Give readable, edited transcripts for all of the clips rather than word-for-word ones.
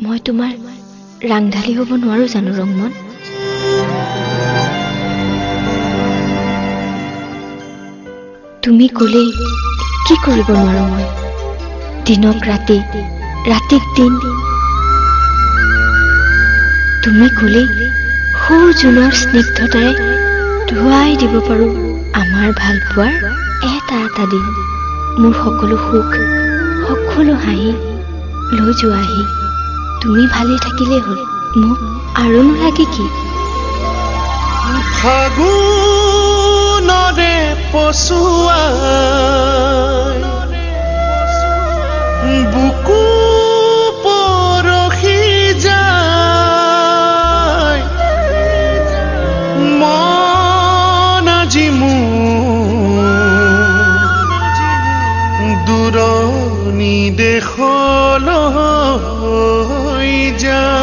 মই তোমাৰ ৰাংঢালী হ'ব নোৱাৰো জানো ৰংমন? তুমি ক'লেই কি কৰিব নোৱাৰো মই? দিনক ৰাতি, ৰাতিক দিন। তুমি ক'লেই সৌ জোনৰ স্নিগ্ধতাৰে ধুৱাই দিব পাৰো আমাৰ ভাল পোৱাৰ এটা এটা দিন। মোৰ সকলো সুখ, সকলো হাঁহি লৈ যোৱাহি। তুমি ভালে থাকিলেই হ'ল, মোক আৰু নালাগে কি? ফাগুনৰে পছুৱা বুকু পৰখি যায়, মন আজি মোৰ দূৰণি দেশলৈ যায়।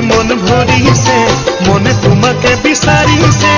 মন ভৰিছে, মনে তোমাকে বিচাৰিছে।